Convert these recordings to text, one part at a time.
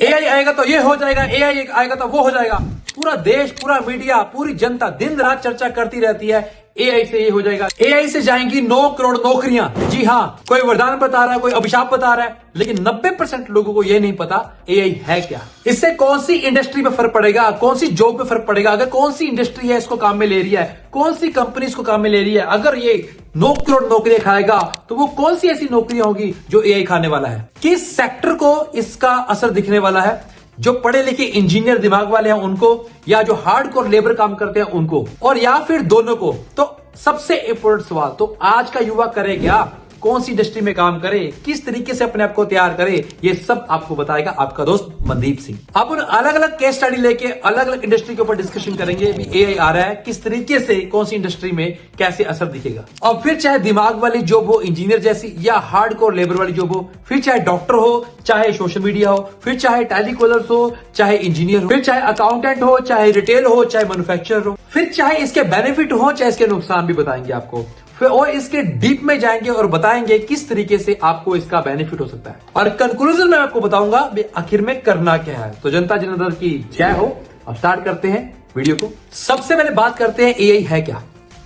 AI आएगा तो ये हो जाएगा, एआई आएगा तो वो हो जाएगा। पूरा देश, पूरा मीडिया, पूरी जनता दिन रात चर्चा करती रहती है एआई से ये हो जाएगा, एआई से जाएंगी 9 करोड़ नौकरियां। जी हाँ, कोई वरदान बता रहा है, कोई अभिशाप बता रहा है, लेकिन 90% लोगों को यह नहीं पता एआई है क्या। इससे कौन सी इंडस्ट्री पे फर्क पड़ेगा, कौन सी जॉब पे फर्क पड़ेगा, अगर कौन सी इंडस्ट्री है इसको काम में ले रही है, कौन सी कंपनी इसको काम में ले रही है। अगर ये 9 करोड़ नौकरियां खाएगा तो वो कौन सी ऐसी नौकरियां होंगी जो एआई खाने वाला है। किस सेक्टर को इसका असर दिखने वाला है, जो पढ़े लिखे इंजीनियर दिमाग वाले हैं उनको, या जो हार्डकोर लेबर काम करते हैं उनको, और या फिर दोनों को। तो सबसे इंपॉर्टेंट सवाल, तो आज का युवा करे क्या, कौन सी इंडस्ट्री में काम करे, किस तरीके से अपने आप को तैयार करे, ये सब आपको बताएगा आपका दोस्त मनदीप सिंह। अपन अलग अलग केस स्टडी लेके अलग अलग इंडस्ट्री के ऊपर डिस्कशन करेंगे। एआई आ रहा है, किस तरीके से कौन सी इंडस्ट्री में कैसे असर दिखेगा। और फिर चाहे दिमाग वाली जॉब हो, इंजीनियर जैसी, या हार्डकोर लेबर वाली जॉब हो, फिर चाहे डॉक्टर हो, चाहे सोशल मीडिया हो, फिर चाहे टेलीकॉलर्स हो, चाहे इंजीनियर हो, फिर चाहे अकाउंटेंट हो, चाहे रिटेल हो, चाहे मैन्युफैक्चरर हो, फिर चाहे इसके बेनिफिट हो, चाहे इसके नुकसान भी बताएंगे आपको, फिर और इसके डीप में जाएंगे और बताएंगे किस तरीके से आपको इसका बेनिफिट हो सकता है। और कंक्लूजन में आपको बताऊंगा आखिर में करना क्या है। तो जनता जनार्दन की जय हो। अब स्टार्ट करते हैं वीडियो को। सबसे पहले बात करते हैं एआई है क्या।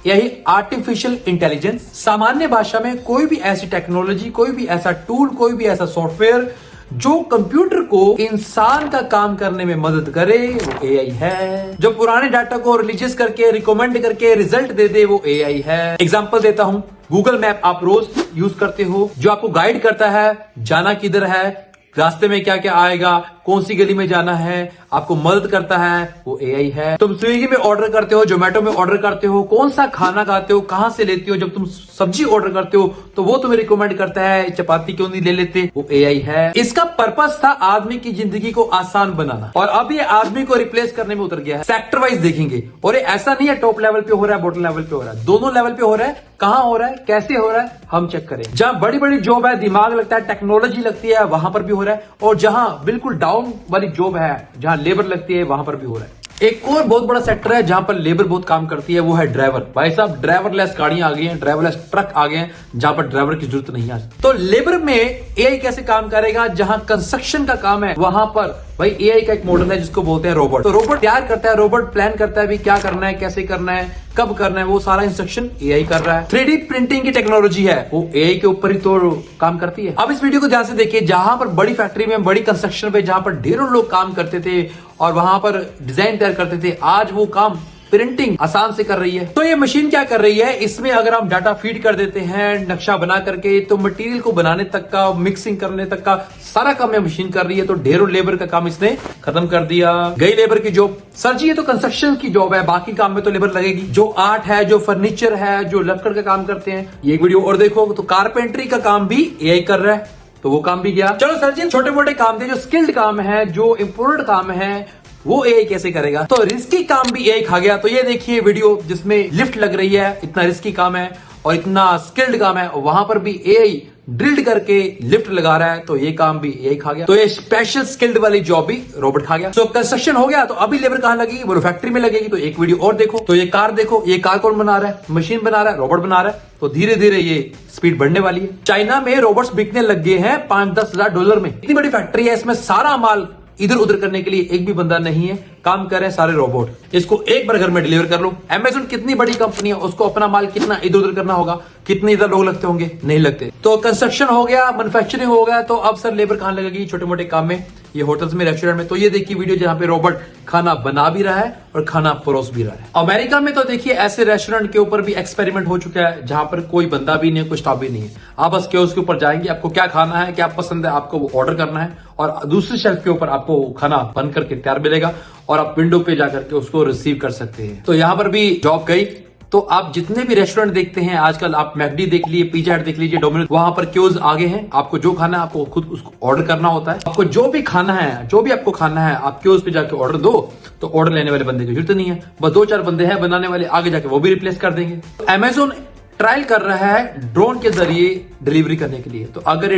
यही आर्टिफिशियल इंटेलिजेंस, सामान्य भाषा में कोई भी ऐसी टेक्नोलॉजी, कोई भी ऐसा टूल, कोई भी ऐसा सॉफ्टवेयर जो कंप्यूटर को इंसान का काम करने में मदद करे, वो एआई है। जो पुराने डाटा को रिलीजियस करके, रिकमेंड करके रिजल्ट दे दे, वो एआई है। एग्जांपल देता हूं, गूगल मैप आप रोज यूज करते हो, जो आपको गाइड करता है जाना किधर है, रास्ते में क्या क्या आएगा, कौन सी गली में जाना है, आपको मदद करता है, वो एआई है। तुम स्विगी में ऑर्डर करते हो, जोमेटो में ऑर्डर करते हो, कौन सा खाना खाते हो, कहां से लेते हो, जब तुम सब्जी ऑर्डर करते हो तो वो तुम्हें रिकमेंड करता है चपाती क्यों नहीं ले लेते, वो एआई है। इसका पर्पस था आदमी की जिंदगी को आसान बनाना, और अब ये आदमी को रिप्लेस करने में उतर गया है। सेक्टर वाइज देखेंगे, और ये ऐसा नहीं है टॉप लेवल पे हो रहा है, बॉटम लेवल पे हो रहा है, दोनों लेवल पे हो रहा है। कहां हो रहा है, कैसे हो रहा है, हम चेक करें। जहां बड़ी बड़ी जॉब है, दिमाग लगता है, टेक्नोलॉजी लगती है, वहां पर भी हो रहा है, और जहां बिल्कुल डाउन वाली जॉब है, जहां लेबर लगती है, वहां पर भी हो रहा है। एक और बहुत बड़ा सेक्टर है जहां पर लेबर बहुत काम करती है, वो है ड्राइवर। भाई साहब, ड्राइवरलेस गाड़ियां आ गई हैं, ड्राइवरलेस ट्रक आ गए हैं, जहां पर ड्राइवर की जरूरत नहीं है। तो लेबर में एआई कैसे काम करेगा, जहां कंस्ट्रक्शन का काम है वहां पर भाई एआई का एक मॉडल है जिसको बोलते हैं रोबोट। तो रोबोट तैयार करता है, रोबोट प्लान करता है भी क्या करना है, कैसे करना है, कब करना है, वो सारा इंस्ट्रक्शन एआई कर रहा है। 3D प्रिंटिंग की टेक्नोलॉजी है, वो एआई के ऊपर ही तो काम करती है। अब इस वीडियो को ध्यान से देखिए, जहां पर बड़ी फैक्ट्री में, बड़ी कंस्ट्रक्शन पे, जहां पर ढेरों लोग काम करते थे और वहां पर डिजाइन तैयार करते थे, आज वो काम प्रिंटिंग आसान से कर रही है। तो ये मशीन क्या कर रही है, इसमें अगर हम डाटा फीड कर देते हैं नक्शा बना करके, तो मटेरियल को बनाने तक का, मिक्सिंग करने तक का सारा काम ये मशीन कर रही है। तो ढेरों लेबर का काम इसने खत्म कर दिया। गई लेबर की जॉब। सर जी ये तो कंस्ट्रक्शन की जॉब है, बाकी काम में तो लेबर लगेगी। जो आर्ट है, जो फर्नीचर है, जो लकड़ का काम करते हैं, ये वीडियो और देखो तो कारपेंट्री का काम भी एआई कर रहा है, तो वो काम भी गया। चलो सर जी, छोटे मोटे काम थे, जो स्किल्ड काम है, जो इंपोर्टेंट काम है, वो एआई कैसे करेगा। तो रिस्की काम भी एआई खा गया। तो ये देखिए वीडियो जिसमें लिफ्ट लग रही है, इतना रिस्की काम है और इतना स्किल्ड काम है, वहां पर भी एआई ड्रिल्ड करके लिफ्ट लगा रहा है, तो ये काम भी एआई खा गया। तो ये स्पेशल स्किल्ड वाली जॉब भी रोबोट खा गया। तो कंस्ट्रक्शन हो गया, तो अभी लेबर कहां लगेगी, वो फैक्ट्री में लगेगी। तो एक वीडियो और देखो, तो ये कार देखो, ये कार कौन बना रहा है, मशीन बना रहा है, रोबोट बना रहा है। तो धीरे धीरे ये स्पीड बढ़ने वाली है। चाइना में रोबोट्स बिकने लग गए हैं $5-10,000 में। इतनी बड़ी फैक्ट्री है, इसमें सारा माल इधर उधर करने के लिए एक भी बंदा नहीं है, काम कर रहे हैं सारे रोबोट। इसको एक बार घर में डिलीवर कर लो। अमेज़न कितनी बड़ी कंपनी है, उसको अपना माल कितना इधर उधर करना होगा, कितने इधर लोग लगते होंगे, नहीं लगते। तो कंस्ट्रक्शन हो गया, मैन्युफैक्चरिंग हो गया, तो अब सर लेबर कहां लगेगी, छोटे मोटे काम में, ये होटल्स में, रेस्टोरेंट में। तो ये देखिए वीडियो जहां पे रोबोट खाना बना भी रहा है और खाना परोस भी रहा है। अमेरिका में तो देखिए ऐसे रेस्टोरेंट के ऊपर भी एक्सपेरिमेंट हो चुका है, जहां पर कोई बंदा भी नहीं है, कोई स्टाफ भी नहीं है। आप बस कियोस्क के ऊपर जाएंगे, आपको क्या खाना है, क्या पसंद है, आपको वो ऑर्डर करना है, और दूसरे शेल्फ के ऊपर आपको खाना बन करके तैयार मिलेगा, और आप विंडो पे जाकर के उसको रिसीव कर सकते हैं। तो यहां पर भी जॉब गई। तो आप जितने भी रेस्टोरेंट देखते हैं आजकल, आप मैकडी देख लीजिए, पिज़्ज़ा हट देख लीजिए, डोमिनोज, वहां पर कियोस्क आगे हैं। आपको जो खाना है आपको खुद उसको ऑर्डर करना होता है। आपको जो भी खाना है, जो भी आपको खाना है, आप कियोस्क पे जाके ऑर्डर दो, तो ऑर्डर लेने वाले बंदे की जरूरत नहीं है। बस 2-4 बंदे हैं बनाने वाले, आगे जाके वो भी रिप्लेस कर देंगे। अमेज़न ट्रायल कर रहा है ड्रोन के जरिए डिलीवरी करने के लिए। तो अगर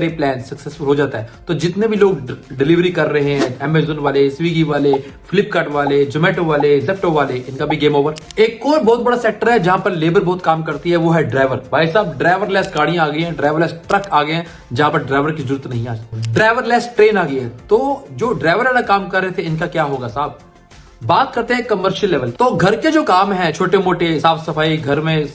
ये प्लान सक्सेसफुल हो जाता है तो जितने भी लोग डिलीवरी कर रहे हैं, अमेजोन वाले, स्विगी वाले, फ्लिपकार्ट वाले, जोमेटो वाले, जेप्टो वाले, इनका भी गेम ओवर। एक और बहुत बड़ा सेक्टर है जहां पर लेबर बहुत काम करती है, वो है ड्राइवर। भाई साहब, ड्राइवरलेस गाड़ियां आ गई हैं, ड्राइवरलेस ट्रक आ गए हैं, जहां पर ड्राइवर की जरूरत नहीं है। ड्राइवरलेस ट्रेन आ गई है। तो जो ड्राइवर वाला काम कर रहे थे, इनका क्या होगा साहब? बात करते हैं कमर्शियल लेवल। तो घर के जो काम है, छोटे मोटे साफ सफाई, घर में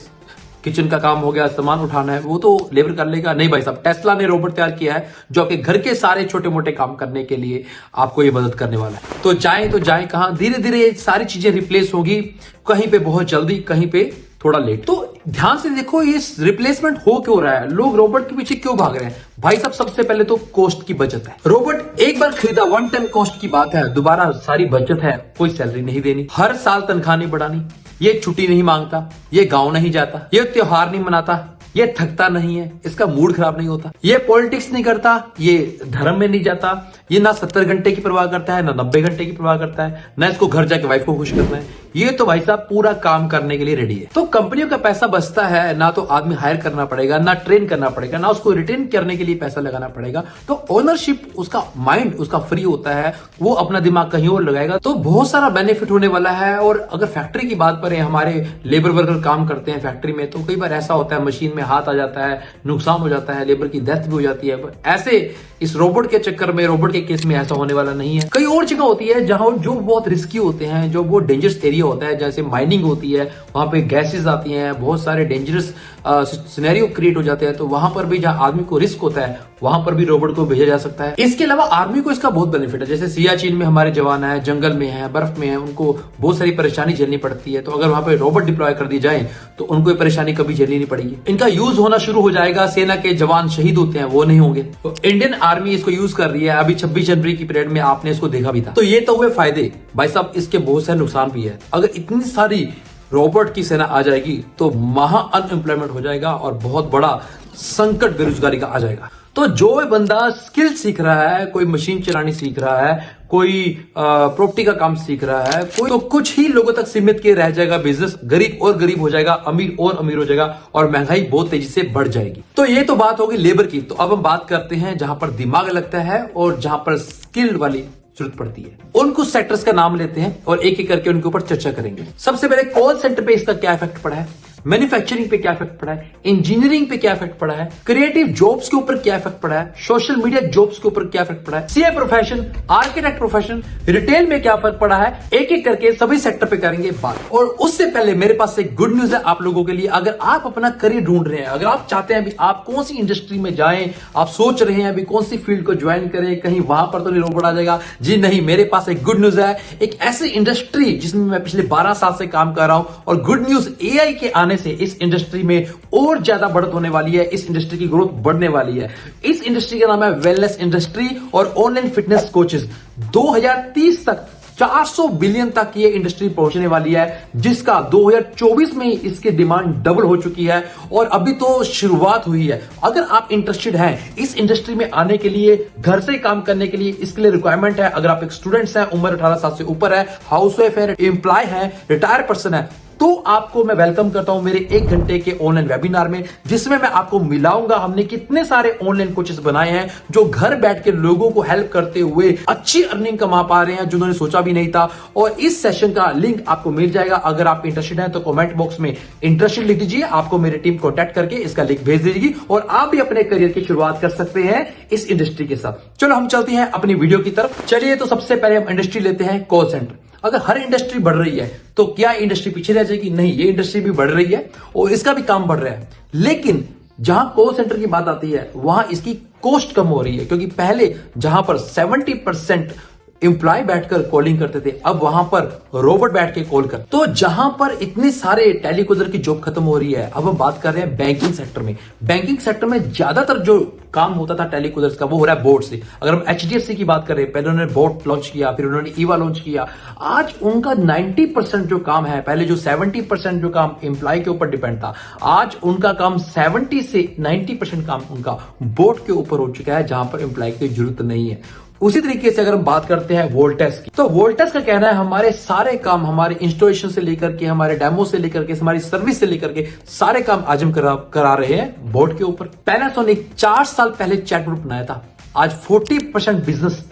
किचन का काम हो गया, सामान उठाना है, वो तो लेबर कर लेगा। नहीं भाई साहब, टेस्ला ने रोबोट तैयार किया है जो आपके घर के सारे छोटे मोटे काम करने के लिए आपको ये मदद करने वाला है। तो जाएं कहां? धीरे धीरे ये सारी चीजें रिप्लेस होगी, कहीं पे बहुत जल्दी, कहीं पे थोड़ा लेट। तो ध्यान से देखो, ये रिप्लेसमेंट हो क्यों रहा है, लोग रोबोट के पीछे क्यों भाग रहे हैं? भाई साहब, सबसे पहले तो कॉस्ट की बचत है। रोबोट एक बार खरीदा, वन टाइम कॉस्ट की बात है, दोबारा सारी बचत है, कोई सैलरी नहीं देनी, हर साल तनख्वाह नहीं बढ़ानी, ये छुट्टी नहीं मांगता, ये गांव नहीं जाता, ये त्योहार नहीं मनाता, ये थकता नहीं है, इसका मूड खराब नहीं होता, ये पॉलिटिक्स नहीं करता, ये धर्म में नहीं जाता, ये ना 70 घंटे की परवाह करता है, ना 90 घंटे की परवाह करता है, ना इसको घर जाके वाइफ को खुश करना है। ये तो भाई साहब पूरा काम करने के लिए रेडी है। तो कंपनियों का पैसा बचता है, ना तो आदमी हायर करना पड़ेगा, ना ट्रेन करना पड़ेगा, ना उसको रिटेन करने के लिए पैसा लगाना पड़ेगा। तो ओनरशिप, उसका माइंड उसका फ्री होता है, वो अपना दिमाग कहीं और लगाएगा। तो बहुत सारा बेनिफिट होने वाला है। और अगर फैक्ट्री की बात करें, हमारे लेबर वर्कर काम करते हैं फैक्ट्री में, तो कई बार ऐसा होता है मशीन में हाथ आ जाता है, नुकसान हो जाता है, लेबर की डेथ भी हो जाती है। ऐसे इस रोबोट के चक्कर में, रोबोट के केस में ऐसा होने वाला नहीं है। कई और जगह होती है जहां जो बहुत रिस्की होते हैं, जो बहुत डेंजरस एरिया होता है, जैसे माइनिंग होती है, वहां पे गैसेस आती हैं, बहुत सारे डेंजरस सिनेरियो क्रिएट हो जाते हैं। तो वहां पर भी जहां आदमी को रिस्क होता है, वहां पर भी रोबोट को भेजा जा सकता है। इसके अलावा आर्मी को इसका बहुत बेनिफिट है। जैसे सियाचिन में हमारे जवान है, जंगल में है, बर्फ में है, उनको बहुत सारी परेशानी झेलनी पड़ती है। तो अगर वहां पे रोबोट डिप्लॉय कर दी जाए तो उनको ये परेशानी कभी झेलनी नहीं पड़ेगी। इनका यूज होना शुरू हो जाएगा। सेना के जवान शहीद होते हैं, वो नहीं होंगे। तो इंडियन आर्मी इसको यूज कर रही है। अभी 26 जनवरी की परेड में आपने इसको देखा भी था। तो ये तो हुए फायदे। भाई साहब, इसके बहुत सारे नुकसान भी है। अगर इतनी सारी रोबोट की सेना आ जाएगी तो महा अनएम्प्लॉयमेंट हो जाएगा और बहुत बड़ा संकट बेरोजगारी का आ जाएगा। तो जो बंदा स्किल सीख रहा है, कोई मशीन चलानी सीख रहा है, कोई प्रॉपर्टी का काम सीख रहा है, कोई तो कुछ ही लोगों तक सीमित के रह जाएगा बिजनेस। गरीब और गरीब हो जाएगा, अमीर और अमीर हो जाएगा, और महंगाई बहुत तेजी से बढ़ जाएगी। तो ये तो बात होगी लेबर की। तो अब हम बात करते हैं जहां पर दिमाग लगता है और जहां पर स्किल वाली जरूरत पड़ती है। उन कुछ सेक्टर्स का नाम लेते हैं और एक एक करके उनके ऊपर चर्चा करेंगे। सबसे पहले कॉल सेंटर पे इसका क्या इफेक्ट पड़ा है, मैन्युफैक्चरिंग पे क्या इफेक्ट पड़ा है, इंजीनियरिंग पे क्या इफेक्ट पड़ा है, क्रिएटिव जॉब्स के ऊपर क्या इफेक्ट पड़ा है, सोशल मीडिया जॉब्स के ऊपर क्या इफेक्ट पड़ा है, CA profession, architect profession, retail में क्या फर्क पड़ा है, एक एक करके सभी सेक्टर पे करेंगे बात। और उससे पहले मेरे पास एक गुड न्यूज है आप लोगों के लिए। अगर आप अपना करियर ढूंढ रहे हैं, अगर आप चाहते हैं अभी आप कौन सी इंडस्ट्री में जाएं, आप सोच रहे हैं अभी कौन सी फील्ड को ज्वाइन करें, कहीं वहां पर तो नहीं रोबोट आ जाएगा जी, नहीं। मेरे पास एक गुड न्यूज है, एक ऐसी इंडस्ट्री जिसमें मैं पिछले 12 साल से काम कर रहा हूं। और गुड न्यूज, एआई के आने से इस इंडस्ट्री में और ज्यादा बढ़त होने वाली है। इस इंडस्ट्री की ग्रोथ बढ़ने वाली है। इस इंडस्ट्री का नाम है वेलनेस इंडस्ट्री और ऑनलाइन फिटनेस कोचेस। 2030 तक 400 बिलियन तक ये इंडस्ट्री पहुंचने वाली है, जिसका 2024 में ही इसकी डिमांड डबल हो चुकी है और अभी तो शुरुआत हुई है। अगर आप इंटरेस्टेड हैं इस इंडस्ट्री में आने के लिए, घर से काम करने के लिए, इसके लिए रिक्वायरमेंट है। अगर आप एक स्टूडेंट्स हैं, उम्र 18 साल से ऊपर है, हाउसवाइफ है, एम्प्लॉय है, रिटायर्ड पर्सन है, तो आपको मैं वेलकम करता हूं मेरे 1 घंटे के ऑनलाइन वेबिनार में, जिसमें मैं आपको मिलाऊंगा हमने कितने सारे ऑनलाइन कोचेस बनाए हैं जो घर बैठ के लोगों को हेल्प करते हुए अच्छी अर्निंग कमा पा रहे हैं, जिन्होंने सोचा भी नहीं था। और इस सेशन का लिंक आपको मिल जाएगा। अगर आप इंटरेस्टेड हैं तो कमेंट बॉक्स में इंटरेस्टेड लिख दीजिए, आपको मेरी टीम कॉन्टैक्ट करके इसका लिंक भेज दीजिएगी और आप भी अपने करियर की शुरुआत कर सकते हैं इस इंडस्ट्री के साथ। चलो हम चलते हैं अपनी वीडियो की तरफ। चलिए, तो सबसे पहले हम इंडस्ट्री लेते हैं कॉल सेंटर। अगर हर इंडस्ट्री बढ़ रही है तो क्या इंडस्ट्री पीछे रह जाएगी? नहीं, ये इंडस्ट्री भी बढ़ रही है और इसका भी काम बढ़ रहा है। लेकिन जहां कॉल सेंटर की बात आती है वहां इसकी कॉस्ट कम हो रही है, क्योंकि पहले जहां पर 70% एम्प्लॉय बैठकर कॉलिंग करते थे, अब वहां पर रोबोट बैठ के कॉल कर। तो जहां पर इतने सारे टेलीकॉलर की जॉब खत्म हो रही है, अब हम बात कर रहे हैं बैंकिंग सेक्टर में। बैंकिंग सेक्टर में ज्यादातर जो काम होता था टेलीकॉलर्स का, वो हो रहा है बोट से। अगर हम HDFC की बात करें, पहले उन्होंने बोट लॉन्च किया, फिर उन्होंने ईवा लॉन्च किया। आज उनका 90% जो काम है, पहले जो 70% जो काम एम्प्लॉय के ऊपर डिपेंड था, आज उनका काम 70 से 90% काम उनका बोट के ऊपर हो चुका है, जहां पर एम्प्लॉय की जरूरत नहीं है। उसी तरीके से अगर हम बात करते हैं वोल्टेस की, तो वोल्टेस का कहना है हमारे सारे काम, हमारे इंस्टॉलेशन से लेकर के, हमारे डेमो से लेकर के, हमारी सर्विस से लेकर के सारे काम आज हम करा रहे हैं बोर्ड के ऊपर। पैनासोनिक 4 साल पहले चैटबोर्ड बनाया था, आज 40% बिजनेस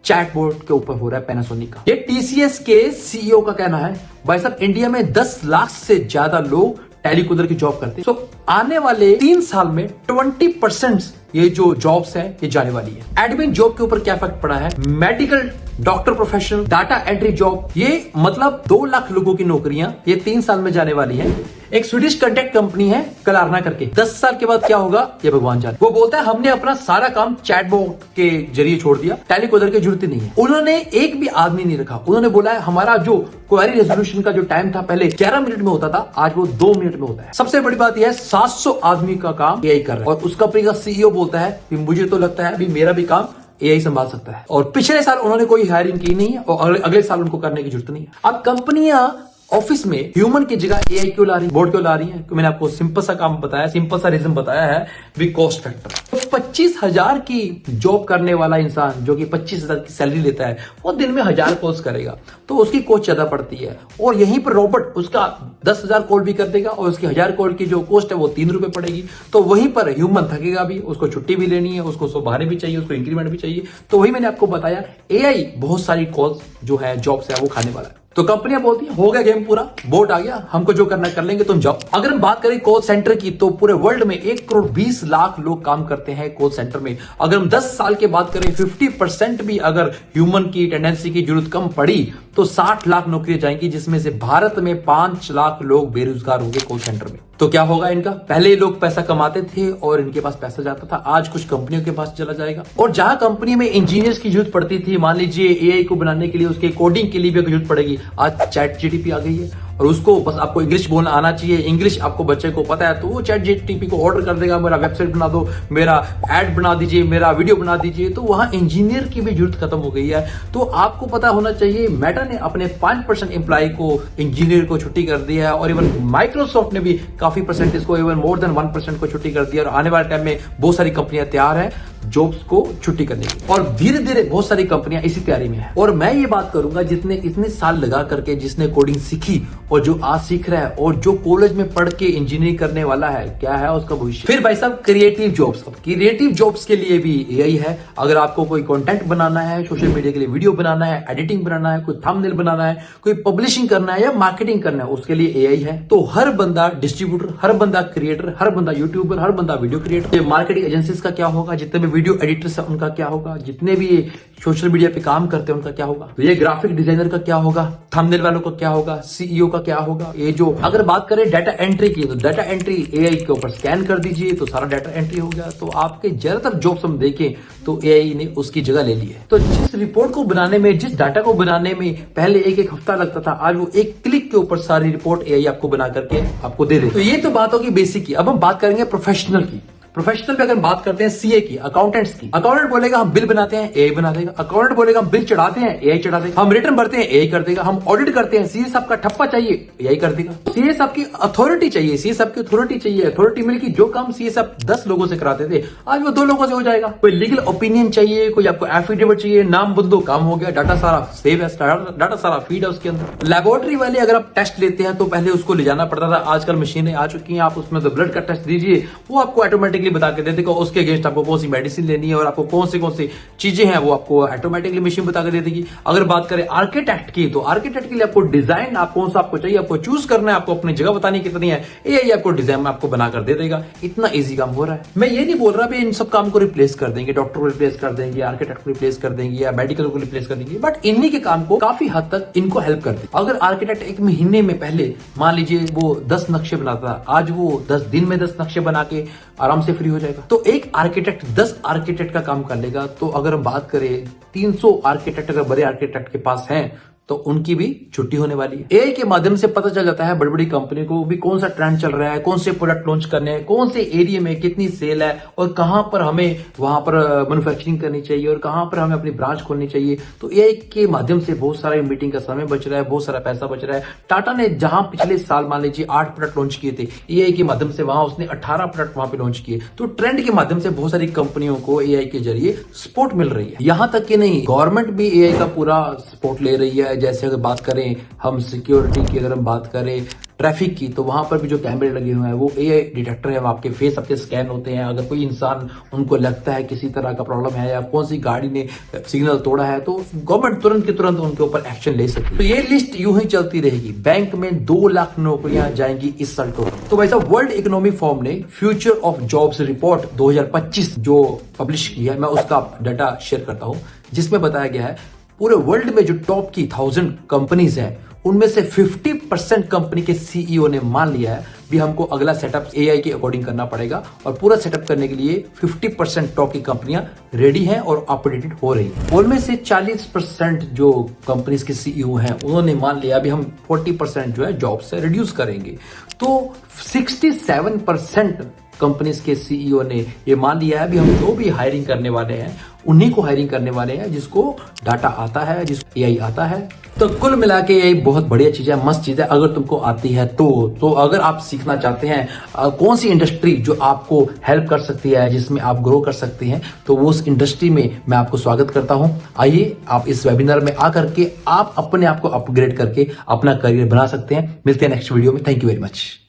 चैटबोर्ड के ऊपर हो रहा है पैनासोनिक का। ये टीसीएस के सीईओ का कहना है। भाई साहब, इंडिया में 10 लाख से ज्यादा लोग टेलीकूलर की जॉब करते हैं। तो आने वाले 3 साल में 20% ये जो जॉब्स है ये जाने वाली है। एडमिन जॉब के ऊपर क्या इफेक्ट पड़ा है, medical, doctor professional, data entry job, ये मतलब 2 लाख लोगों की नौकरियां ये 3 साल में जाने वाली है। एक स्वीडिश कंटेंट कंपनी है कलारना करके, 10 साल के बाद क्या होगा ये भगवान जाने। वो बोलता है हमने अपना सारा काम चैटबॉट के जरिए छोड़ दिया, टेलीकूलर की जरूरत ही नहीं है। उन्होंने एक भी आदमी नहीं रखा। उन्होंने बोला है हमारा जो क्वेरी रेजोल्यूशन का जो टाइम था पहले 11 मिनट में होता था, आज वो 2 मिनट में होता है। सबसे बड़ी बात यह है 700 आदमी का काम एआई कर रहा है। और उस कंपनी का सीईओ बोलता है कि मुझे तो लगता है अभी मेरा भी काम एआई संभाल सकता है। और पिछले साल उन्होंने कोई हायरिंग की नहीं है और अगले साल उनको करने की जरूरत नहीं है। अब कंपनियां ऑफिस में ह्यूमन की जगह एआई क्यों ला रही, बोर्ड क्यों ला रही है? मैंने आपको सिंपल सा काम बताया, सिंपल सा रीजन बताया है, भी कॉस्ट फैक्टर। तो 25,000 की जॉब करने वाला इंसान जो कि 25,000 की सैलरी लेता है, वो दिन में 1000 कॉल्स करेगा, तो उसकी कॉस्ट ज्यादा पड़ती है। और यहीं पर रोबोट उसका 10,000 कॉल भी कर देगा और उसकी 1000 कॉल की जो कॉस्ट है वो 3 रुपए पड़ेगी। तो वहीं पर ह्यूमन थकेगा भी, उसको छुट्टी भी लेनी है, उसको सुबह भी चाहिए, उसको इंक्रीमेंट भी चाहिए। तो वही मैंने आपको बताया, एआई बहुत सारी कॉल्स जो है जॉब्स है वो खाने वाला है। तो कंपनियां बोलती है हो गया गेम पूरा, बोट आ गया, हमको जो करना कर लेंगे, तुम जाओ। अगर हम बात करें कॉल सेंटर की, तो पूरे वर्ल्ड में 1 करोड़ 20 लाख लोग काम करते हैं कॉल सेंटर में। अगर हम 10 साल की बात करें, 50% भी अगर ह्यूमन की टेंडेंसी की जरूरत कम पड़ी तो 60 लाख नौकरियां जाएंगी, जिसमें से भारत में 5 लाख लोग बेरोजगार होंगे कॉल सेंटर में। तो क्या होगा इनका? पहले ये लोग पैसा कमाते थे और इनके पास पैसा जाता था, आज कुछ कंपनियों के पास चला जाएगा। और जहां कंपनी में इंजीनियर्स की जरूरत पड़ती थी, मान लीजिए एआई को बनाने के लिए, उसके कोडिंग के लिए भी जरूरत पड़ेगी, आज चैट जीटीपी आ गई है और उसको बस आपको इंग्लिश बोलना आना चाहिए। इंग्लिश आपको बच्चे को पता है तो वो चैट जीटीपी को ऑर्डर कर देगा, मेरा वेबसाइट बना दो, मेरा एड बना दीजिए, मेरा वीडियो बना दीजिए। तो वहां इंजीनियर की भी जरूरत खत्म हो गई है। तो आपको पता होना चाहिए, मेटा ने अपने 5% एम्प्लॉय को, इंजीनियर को छुट्टी कर दी है और इवन माइक्रोसॉफ्ट ने भी काफी परसेंटेज को, इवन मोर देन 1% को छुट्टी कर दिया। और आने वाले टाइम में बहुत सारी कंपनियां तैयार है जॉब्स को छुट्टी करने की, और धीरे धीरे बहुत सारी कंपनियां इसी तैयारी में है। और मैं ये बात करूंगा, जितने इतने साल लगा करके जिसने कोडिंग सीखी और जो आज सीख रहा है और जो कॉलेज में पढ़ के इंजीनियरिंग करने वाला है, क्या है उसका भविष्य। फिर भाई साहब क्रिएटिव जॉब्स। अब क्रिएटिव जॉब्स के लिए भी एआई है। अगर आपको कोई कंटेंट बनाना है, सोशल मीडिया के लिए वीडियो बनाना है, एडिटिंग बनाना है, कोई थंबनेल बनाना है, कोई पब्लिशिंग करना है या मार्केटिंग करना है, उसके लिए एआई है। तो हर बंदा डिस्ट्रीब्यूटर, हर बंदा क्रिएटर, हर बंदा यूट्यूबर, हर बंदा वीडियो क्रिएटर। मार्केटिंग एजेंसीज का क्या होगा, जितने भी वीडियो एडिटर्स है उनका क्या होगा, जितने भी सोशल मीडिया पे काम करते हैं उनका क्या होगा, तो ये ग्राफिक डिजाइनर का क्या होगा, थंबनेल वालों का क्या होगा, सीईओ का क्या होगा। ये जो अगर बात करें डाटा एंट्री की, तो डाटा एंट्री एआई के ऊपर स्कैन कर दीजिए तो सारा डाटा एंट्री हो गया। तो आपके ज्यादातर जॉब्स हम देखें तो एआई ने उसकी जगह ले ली है। तो जिस रिपोर्ट को बनाने में, जिस डाटा को बनाने में पहले 1-1 हफ्ता लगता था, आज वो 1 क्लिक के ऊपर सारी रिपोर्ट एआई आपको बना करके आपको दे दे। तो ये तो बात होगी बेसिक की। अब हम बात करेंगे प्रोफेशनल की। प्रोफेशनल पे अगर बात करते हैं सीए की, अकाउंटेंट्स की, अकाउंटेंट बोलेगा हम बिल बनाते हैं, एआई बना देगा। अकाउंटेंट बोलेगा हम बिल चढ़ाते हैं, एआई चढ़ा देगा। हम रिटर्न भरते हैं, एआई कर देगा। हम ऑडिट करते हैं, सीए साहब का ठप्पा चाहिए, एआई कर देगा। सीए साहब की अथॉरिटी चाहिए, सीए साहब की अथॉरिटी चाहिए, अथॉरिटी मिल की जो काम सीए साहब 10 लोगों से कराते थे, आज वो 2 लोगों से हो जाएगा। कोई लीगल ओपिनियन चाहिए, कोई आपको एफिडेविट चाहिए, नाम बदलो, काम हो गया। डाटा सारा सेव है, डाटा सारा फीड है उसके अंदर। लेबोरेटरी वाले अगर आप टेस्ट लेते हैं तो पहले उसको ले जाना पड़ता था, आजकल मशीनें आ चुकी हैं, आप उसमें तो ब्लड का टेस्ट दीजिए, वो आपको ऑटोमेटिकली बता के दे देगा उसके अगेंस्ट आपको कौन सी मेडिसिन लेनी है और आपको कौन सी चीजें हैं वो आपको ऑटोमेटिकली मशीन बता के दे देगी। अगर बात करें आर्किटेक्ट की, तो आर्किटेक्ट के लिए आपको डिजाइन, आप कौन सा आपको चाहिए, आपको चूज करना है, आपको अपनी जगह बतानी कितनी है, एआई आपको डिजाइन आपको बनाकर दे देगा। इतना इजी काम हो रहा है। मैं ये नहीं बोल रहा भी इन सब काम को रिप्लेस कर देंगे, डॉक्टर को रिप्लेस कर देंगे, आर्किटेक्ट को रिप्लेस कर देंगे या मेडिकल को रिप्लेस कर देंगे, बट इन्हीं के काम को काफी हद तक इनको हेल्प कर देंगे। अगर आर्किटेक्ट 1 महीने में पहले मान लीजिए वो 10 नक्शे बनाता था, आज वो 10 दिन में 10 नक्शे बना के आराम से फ्री हो जाएगा। तो एक आर्किटेक्ट 10 आर्किटेक्ट का काम कर लेगा। तो अगर हम बात करें 300 आर्किटेक्ट अगर बड़े आर्किटेक्ट के पास हैं तो उनकी भी छुट्टी होने वाली है। एआई के माध्यम से पता चल जाता है बड़ी बड़ी कंपनी को भी कौन सा ट्रेंड चल रहा है, कौन से प्रोडक्ट लॉन्च करने हैं, कौन से एरिया में कितनी सेल है और कहां पर हमें वहां पर मैन्युफैक्चरिंग करनी चाहिए और कहां पर हमें अपनी ब्रांच खोलनी चाहिए। तो एआई के माध्यम से बहुत सारे मीटिंग का समय बच रहा है, बहुत सारा पैसा बच रहा है। टाटा ने जहां पिछले साल मान लीजिए 8 प्रोडक्ट लॉन्च किए थे एआई के माध्यम से, वहां उसने 18 प्रोडक्ट वहां पे लॉन्च किए। तो ट्रेंड के माध्यम से बहुत सारी कंपनियों को एआई के जरिए सपोर्ट मिल रही है। यहां तक कि नहीं, गवर्नमेंट भी एआई का पूरा सपोर्ट ले रही है। जैसे अगर बात करें हम सिक्योरिटी की, अगर हम बात करें ट्रैफिक की, तो वहां पर भी जो कैमरे लगे हुए हैं वो एआई डिटेक्टर है, आपके फेस आपके स्कैन होते हैं। अगर कोई इंसान उनको लगता है किसी तरह का प्रॉब्लम है या कौन सी गाड़ी ने सिग्नल तोड़ा है तो गवर्नमेंट तुरंत के तुरंत उनके ऊपर एक्शन ले सकती है। तो ये लिस्ट यूं ही चलती रहेगी। बैंक में 2 लाख नौकरियां जाएंगी इस साल टोटल। तो वैसा वर्ल्ड इकोनॉमिक फोरम ने फ्यूचर ऑफ जॉब्स रिपोर्ट 2025 जो पब्लिश की है, मैं उसका डाटा शेयर करता हूं, जिसमें बताया गया है पूरे वर्ल्ड में जो टॉप की 1000 कंपनीज हैं उनमें से 50% कंपनी के सीईओ ने मान लिया है भी हमको अगला सेटअप एआई के अकॉर्डिंग करना पड़ेगा। और पूरा सेटअप करने के लिए 50% टॉप की कंपनियां रेडी हैं और ऑपरेटेड हो रही हैं। उनमें से 40% जो कंपनीज के सीईओ हैं उन्होंने मान लिया भी हम 40% जो है जॉब से रिड्यूस करेंगे। तो 67% कंपनीज के सीईओ ने ये मान लिया है भी हम जो भी हायरिंग करने वाले हैं उन्हीं को हायरिंग करने वाले हैं जिसको डाटा आता है, जिसको एआई आता है। तो कुल मिला के ये बहुत बढ़िया चीज है, मस्त चीज है अगर तुमको आती है तो अगर आप सीखना चाहते हैं कौन सी इंडस्ट्री जो आपको हेल्प कर सकती है, जिसमें आप ग्रो कर सकते हैं, तो वो उस इंडस्ट्री में मैं आपको स्वागत करता हूं। आइए आप इस वेबिनार में आकर के आप अपने आप को अपग्रेड करके अपना करियर बना सकते हैं। मिलते हैं नेक्स्ट वीडियो में। Thank you very much.